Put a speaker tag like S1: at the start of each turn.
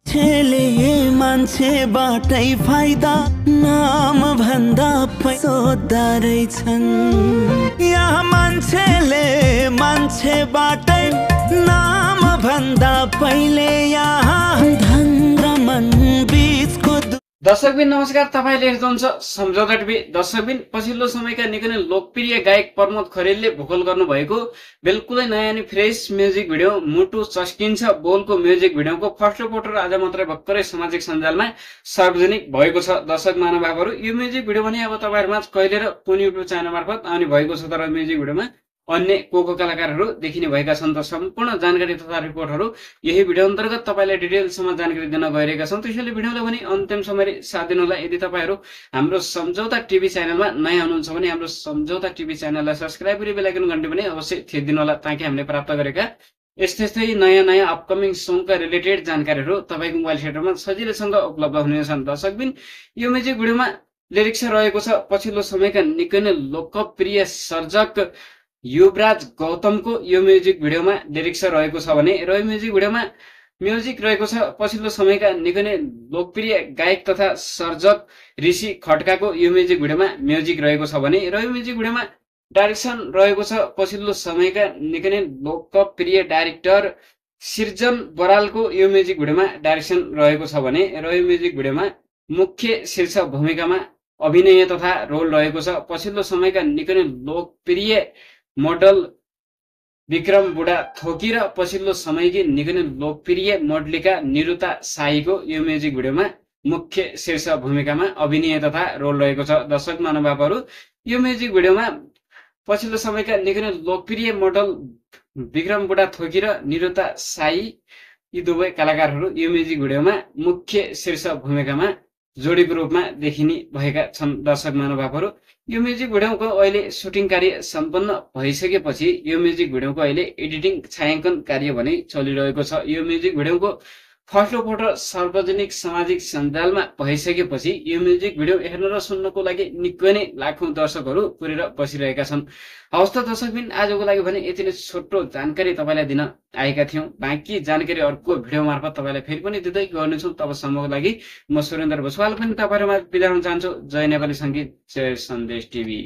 S1: छेले मान्छेबाटै फाइदा नाम भन्दा सोद्धा रहेछन्। यहाँ मान्छेले मान्छेबाटै नाम भन्दा पहिले यहाँ धन र मन बीचको
S2: दर्शकबिन नमस्कार, तपाईले हेर्दै हुनुहुन्छ सम्झौता टिभी। दर्शकबिन पछिल्लो समयका निकै नै लोकप्रिय गायक प्रमोद खरेलले भोकल गर्नुभएको बिल्कुलै नयाँ अनि फ्रेश म्युजिक भिडियो मुटु चस्किन्छ बोलको म्युजिक भिडियोको फर्स्ट पोस्टर आज मात्रै भर्खरै सामाजिक सञ्जालमा सार्वजनिक भएको छ। दर्शक महानुभावहरू, यो म्युजिक भिडियो भने अब तपाईहरुमा कहिले र कुन युट्युब च्यानल मार्फत आउने भएको छ, तर म्युजिक भिडियोमा अन्य को कलाकारहरू देखिने भएका छन्। त सम्पूर्ण जानकारी तथा रिपोर्टहरू यही भिडियो अन्तर्गत तपाईलाई डिटेलसम्म जानकारी दिन गइरहेका छौं। त्यसैले भिडियोलाई पनि अन्तिमसम्म साथ दिनुहोला। यदि तपाईहरु हाम्रो सम्झौता टिभी च्यानलमा नयाँ हुनुहुन्छ भने हाम्रो सम्झौता टिभी च्यानललाई सब्स्क्राइब गरी बेल आइकन घण्टी पनि अवश्य थिचिदिनु होला, ताकि हामीले प्राप्त गरेका यस्तै नयाँ अपकमिङ सङका रिलेटेड जानकारीहरू तपाईको मोबाइल सेटमा सजिलैसँग उपलब्ध हुनेछन्। दर्शकबिन, यो म्युजिक भिडियोमा लिरिक्स रहेको छ पछिल्लो समयका निकै नै लोकप्रिय सर्जक युवराज गौतमको यो म्युजिक भिडियोमा लिरिक्स रहेको छ भने र यो म्युजिक भिडियोमा म्युजिक रहेको छ पछिल्लो समयका निकै नै लोकप्रिय गायक तथा सर्जक ऋषि खड्काको यो म्युजिक भिडियोमा म्युजिक रहेको छ भने र यो म्युजिक भिडियोमा डाइरेक्सन रहेको छ पछिल्लो समयका निकै नै लोकप्रिय डाइरेक्टर सृजन बरालको यो म्युजिक भिडियोमा डाइरेक्सन रहेको छ भने र यो म्युजिक भिडियोमा मुख्य शीर्ष भूमिकामा अभिनय तथा रोल रहेको छ पछिल्लो समयका निकै नै लोकप्रिय मोडल विक्रम बुढा थोकी र पछिल्लो समयकी निकै नै लोकप्रिय मोडलिका निरुता साईको यो म्युजिक भिडियोमा मुख्य शीर्ष भूमिकामा अभिनय तथा रोल रहेको छ। दर्शक महानुभावहरू, यो म्युजिक भिडियोमा पछिल्लो समयका निकै नै लोकप्रिय मोडल विक्रम बुढा थोकी र निरुता साई यी दुवै कलाकारहरू यो म्युजिक भिडियोमा मुख्य शीर्ष भूमिकामा जोडीको रूपमा देखिने भएका छन्। दर्शक महानुभावहरू, यो म्युजिक भिडियोको अहिले सुटिङ कार्य सम्पन्न भइसकेपछि यो म्युजिक भिडियोको अहिले एडिटिङ छायाङ्कन कार्य भने चलिरहेको छ। यो म्युजिक भिडियोको फर्स्ट फोटो सार्वजनिक सामाजिक सञ्जालमा भइसकेपछि यो म्युजिक भिडियो हेर्न र सुन्नको लागि निकै नै लाखौं दर्शकहरू पुरेर बसिरहेका छन्। हवस् त दर्शकबिन, आजको लागि भने यति नै छोटो जानकारी तपाईलाई दिन आएका थियौं। बाँकी जानकारी अर्को भिडियो मार्फत तपाईलाई फेरि पनि दिँदै गर्नेछौँ। तबसम्मको लागि म सुरेन्द्र भुसवाल पनि तपाईहरुमा बिदा हुन चाहन्छु। जय नेपाली संगीत, जय सन्देश टिभी।